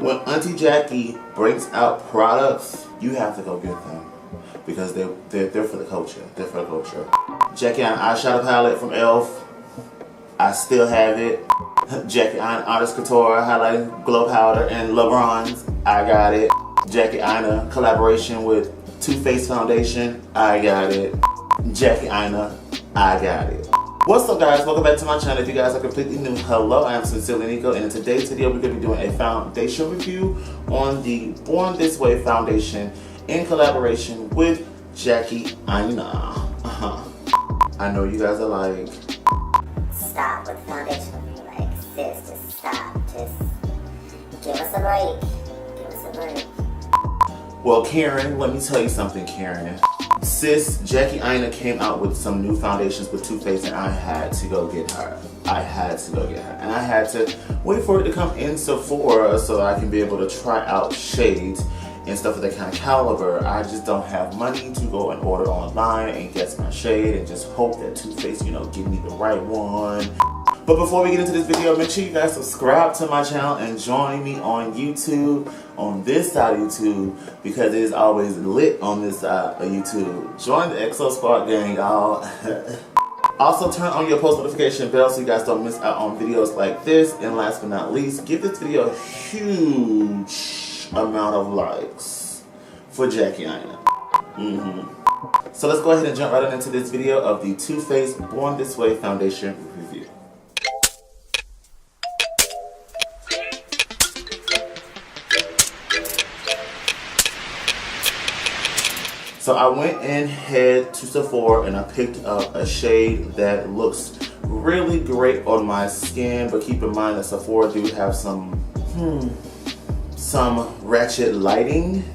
When Auntie Jackie brings out products, you have to go get them because they're for the culture. They're for the culture. Jackie Aina eyeshadow palette from e.l.f. I still have it. Jackie Aina Artist Couture highlighting glow powder and Le Bronze. I got it. Jackie Aina collaboration with Too Faced foundation. I got it. Jackie Aina, I got it. What's up, guys? Welcome back to my channel. If you guys are completely new, hello, I am sincerely Niko, and in today's video we're going to be doing a foundation review on the Born This Way foundation in collaboration with Jackie Aina. I know you guys are like, stop with the foundation review, like, sis, just stop, just give us a break, give us a break. Well, Karen, let me tell you something, Karen. Sis, Jackie Aina came out with some new foundations with Too Faced, and I had to go get her. I had to go get her. And I had to wait for it to come in Sephora so I can be able to try out shades and stuff of that kind of caliber. I just don't have money to go and order online and get my shade and just hope that Too Faced, give me the right one. But before we get into this video, make sure you guys subscribe to my channel and join me on YouTube, on this side of YouTube, because it is always lit on this side of YouTube. Join the EXO Squad gang, y'all. Also, turn on your post notification bell so you guys don't miss out on videos like this. And last but not least, give this video a huge amount of likes for Jackie Aina. So let's go ahead and jump right into this video of the Too Faced Born This Way foundation review. So I went and head to Sephora and I picked up a shade that looks really great on my skin, but keep in mind that Sephora do have some ratchet lighting,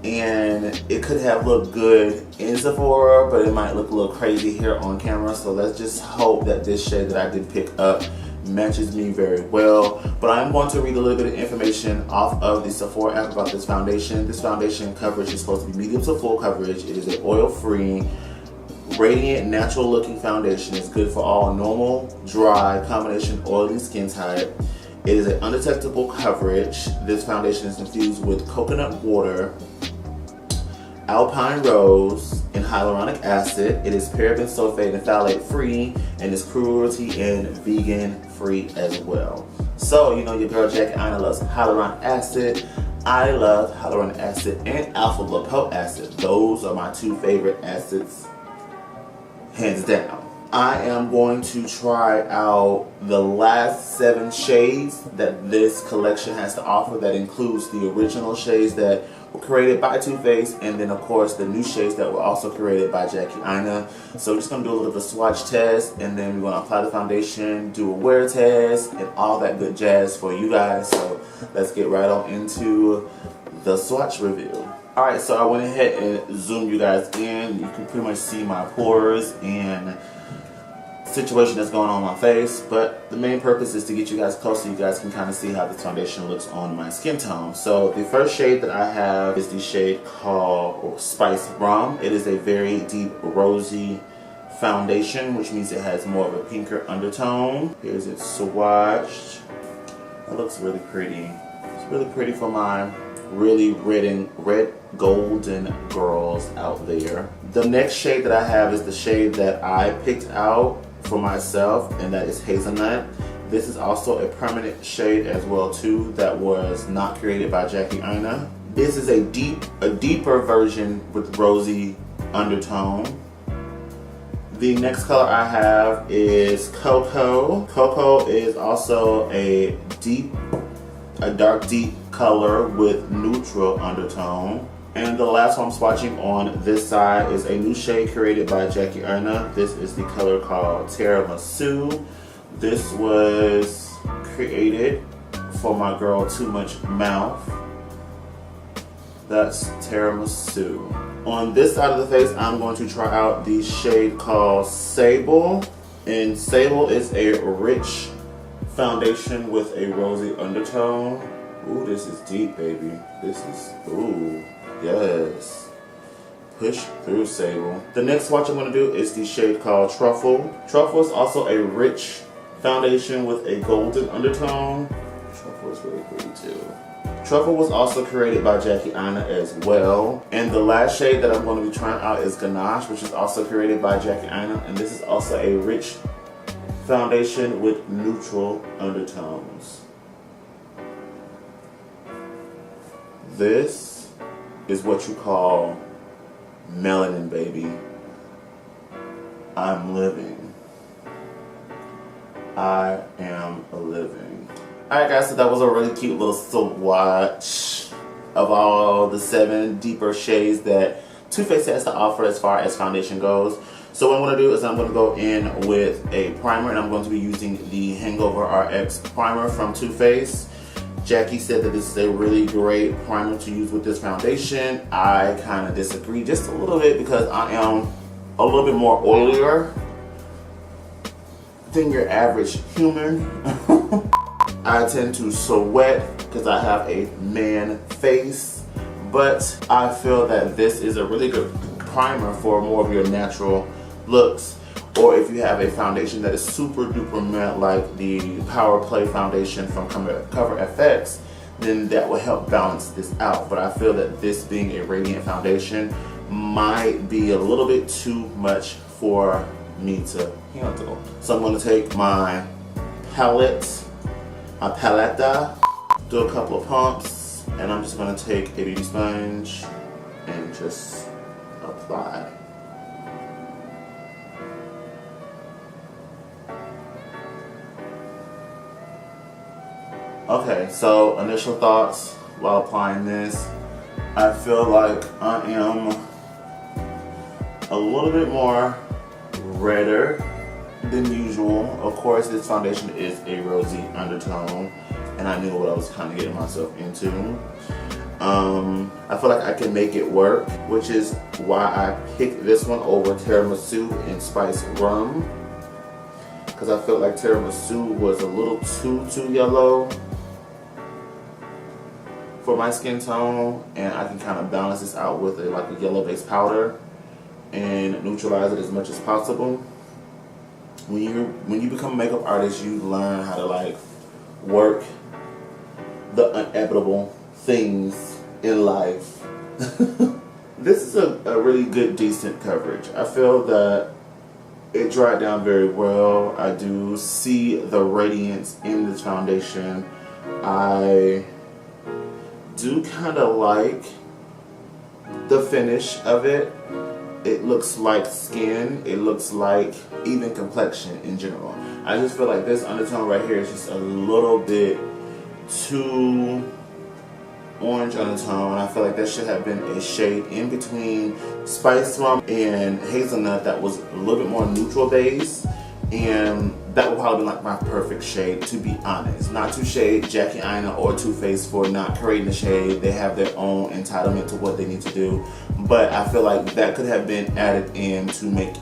and it could have looked good in Sephora, but it might look a little crazy here on camera. So let's just hope that this shade that I did pick up matches me very well. But I'm going to read a little bit of information off of the Sephora app about this foundation. This foundation coverage is supposed to be medium to full coverage. It is an oil-free, radiant, natural-looking foundation. It's good for all normal, dry, combination oily skin type. It is an undetectable coverage. This foundation is infused with coconut water, alpine rose, and hyaluronic acid. It is paraben, sulfate, and phthalate free, and is cruelty and vegan free as well. So, your girl Jackie Aina loves hyaluronic acid. I love hyaluronic acid and alpha lipoic acid. Those are my two favorite acids, hands down. I am going to try out the last 7 shades that this collection has to offer. That includes the original shades that were created by Too Faced, and then of course the new shades that were also created by Jackie Aina. So we're just going to do a little bit of a swatch test, and then we're going to apply the foundation, do a wear test, and all that good jazz for you guys. So let's get right on into the swatch review. Alright, so I went ahead and zoomed you guys in. You can pretty much see my pores and situation that's going on my face, but the main purpose is to get you guys close so you guys can kind of see how this foundation looks on my skin tone. So the first shade that I have is the shade called Spice Rum. It is a very deep rosy foundation, which means it has more of a pinker undertone. Here's it swatched. It looks really pretty. It's really pretty for my really red golden girls out there. The next shade that I have is the shade that I picked out for myself, and that is Hazelnut. This is also a permanent shade as well too, that was not created by Jackie Aina. This is a deeper version with rosy undertone. The next color I have is Cocoa. Cocoa is also a dark deep color with neutral undertone. And the last one I'm swatching on this side is a new shade created by Jackie Aina. This is the color called Tiramisu. This was created for my girl Too Much Mouth. That's Tiramisu. On this side of the face, I'm going to try out the shade called Sable. And Sable is a rich foundation with a rosy undertone. Ooh, this is deep, baby. This is, ooh. Yes. Push through Sable. The next swatch I'm going to do is the shade called Truffle. Truffle is also a rich foundation with a golden undertone. Truffle is really pretty too. Truffle was also created by Jackie Aina as well. And the last shade that I'm going to be trying out is Ganache, which is also created by Jackie Aina. And this is also a rich foundation with neutral undertones. This is what you call melanin, baby. I'm living. I am living. Alright guys, so that was a really cute little swatch of all the 7 deeper shades that Too Faced has to offer as far as foundation goes. So what I'm going to do is I'm going to go in with a primer, and I'm going to be using the Hangover RX primer from Too Faced. Jackie said that this is a really great primer to use with this foundation. I kind of disagree just a little bit because I am a little bit more oilier than your average human. I tend to sweat because I have a man face, but I feel that this is a really good primer for more of your natural looks, or if you have a foundation that is super duper matte like the Power Play foundation from Cover FX, then that will help balance this out. But I feel that this being a radiant foundation might be a little bit too much for me to handle. So I'm going to take my palette, my paletta, do a couple of pumps, and I'm just going to take a beauty sponge and just apply. Okay, so initial thoughts while applying this. I feel like I am a little bit more redder than usual. Of course, this foundation is a rosy undertone, and I knew what I was kind of getting myself into. I feel like I can make it work, which is why I picked this one over Tiramisu and Spice Rum, because I felt like Tiramisu was a little too yellow for my skin tone, and I can kind of balance this out with like a yellow based powder and neutralize it as much as possible. When you become a makeup artist, you learn how to like work the inevitable things in life. This is a really good, decent coverage. I feel that it dried down very well. I do see the radiance in this foundation. I do kind of like the finish of it. It looks like skin. It looks like even complexion in general. I just feel like this undertone right here is just a little bit too orange undertone. I feel like there should have been a shade in between Spice Rum and Hazelnut that was a little bit more neutral base, and that would probably be like my perfect shade, to be honest. Not to shade Jackie Aina or Too Faced for not creating the shade. They have their own entitlement to what they need to do, but I feel like that could have been added in to make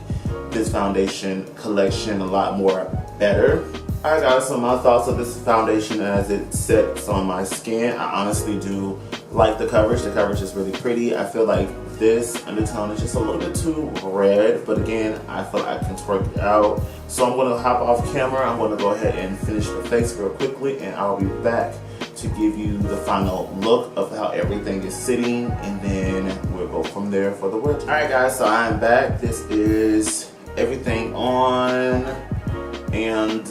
this foundation collection a lot more better. Alright guys, so my thoughts of this foundation as it sets on my skin. I honestly do like the coverage. The coverage is really pretty. I feel like this undertone is just a little bit too red, but again, I feel like I can twerk it out. So I'm going to hop off camera. I'm going to go ahead and finish the face real quickly, and I'll be back to give you the final look of how everything is sitting, and then we'll go from there for the work. Alright guys, so I'm back. This is everything on, and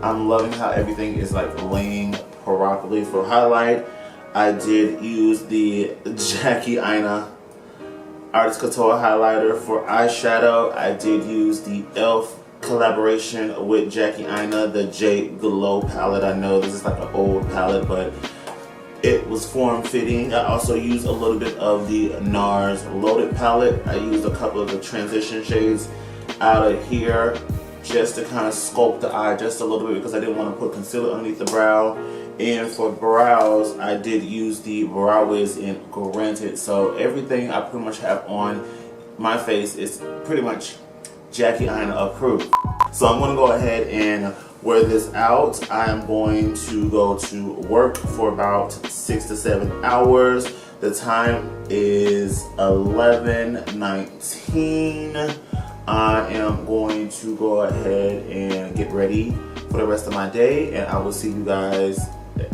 I'm loving how everything is like laying properly. For highlight, I did use the Jackie Aina Artist Couture highlighter. For eyeshadow, I did use the e.l.f. collaboration with Jackie Aina, the JGlow palette. I know this is like an old palette, but it was form-fitting. I also used a little bit of the Nars Loaded palette. I used a couple of the transition shades out of here just to kind of sculpt the eye just a little bit because I didn't want to put concealer underneath the brow. And for brows, I did use the Brow Wiz in Granted. So everything I pretty much have on my face is pretty much Jackie Aina approved. So I'm going to go ahead and wear this out. I am going to go to work for about 6 to 7 hours. The time is 11:19. I am going to go ahead and get ready for the rest of my day, and I will see you guys. Let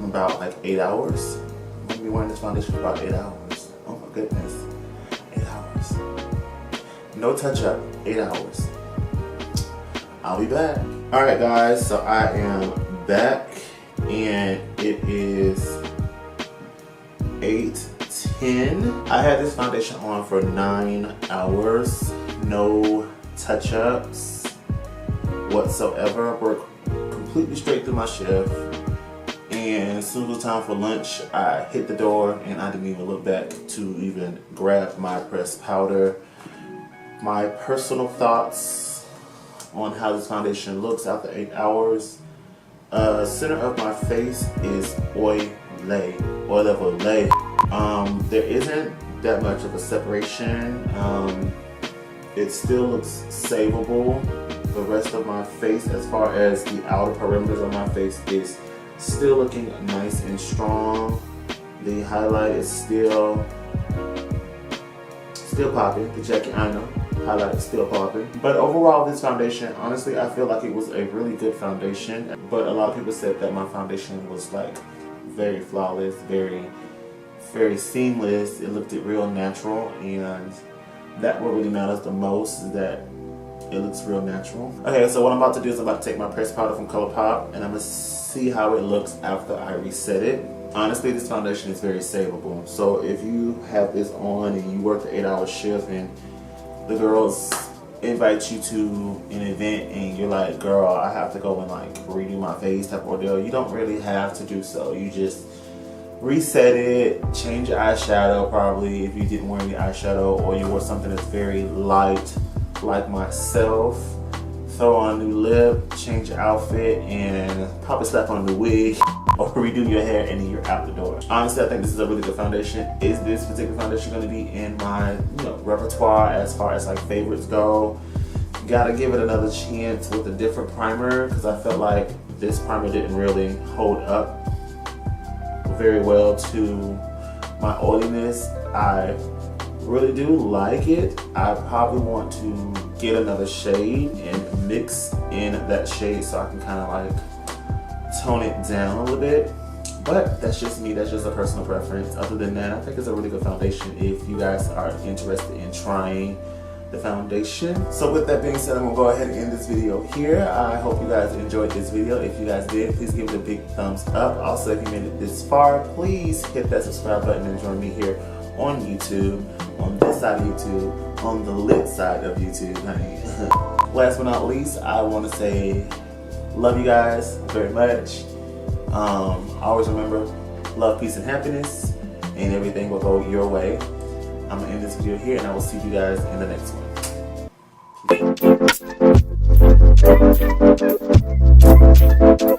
me about like 8 hours. I'm gonna be wearing this foundation for about 8 hours. Oh my goodness, 8 hours. No touch up, 8 hours. I'll be back. All right guys, so I am back and it is 8:10. I had this foundation on for 9 hours. No touch-ups whatsoever. Worked completely straight through my shift. And as soon as it was time for lunch, I hit the door and I didn't even look back to even grab my pressed powder. My personal thoughts on how this foundation looks after 8 hours. Center of my face is oil of Olay. There isn't that much of a separation. It still looks savable. The rest of my face, as far as the outer perimeters of my face, is still looking nice and strong. The highlight is still popping. The Jackie Aina highlight is still popping. But overall, this foundation, honestly, I feel like it was a really good foundation. But a lot of people said that my foundation was like very flawless, very seamless. It looked real natural, and that what really matters the most is that it looks real natural. Okay, so what I'm about to do is I'm about to take my pressed powder from ColourPop and I'm gonna see how it looks after I reset it. Honestly, this foundation is very savable. So if you have this on and you work the 8-hour shift and the girls invite you to an event and you're like, girl, I have to go and like redo my face type ordeal, you don't really have to do so. You just reset it, change your eyeshadow probably if you didn't wear any eyeshadow, or you wore something that's very light like myself. Throw on a new lip, change your outfit, and probably slap on a new wig or redo your hair, and then you're out the door. Honestly, I think this is a really good foundation. Is this particular foundation going to be in my repertoire as far as like favorites go? Gotta give it another chance with a different primer, because I felt like this primer didn't really hold up very well to my oiliness. I really do like it. I probably want to get another shade and mix in that shade so I can kind of like tone it down a little bit. But that's just me, that's just a personal preference. Other than that, I think it's a really good foundation if you guys are interested in trying the foundation. So with that being said, I'm gonna go ahead and end this video here. I hope you guys enjoyed this video. If you guys did, please give it a big thumbs up. Also, if you made it this far, please hit that subscribe button and join me here on YouTube, on this side of YouTube, on the lit side of YouTube, honey. Last but not least, I want to say love you guys very much. Always remember, love, peace, and happiness, and everything will go your way. I'm going to end this video here, and I will see you guys in the next one. Peace.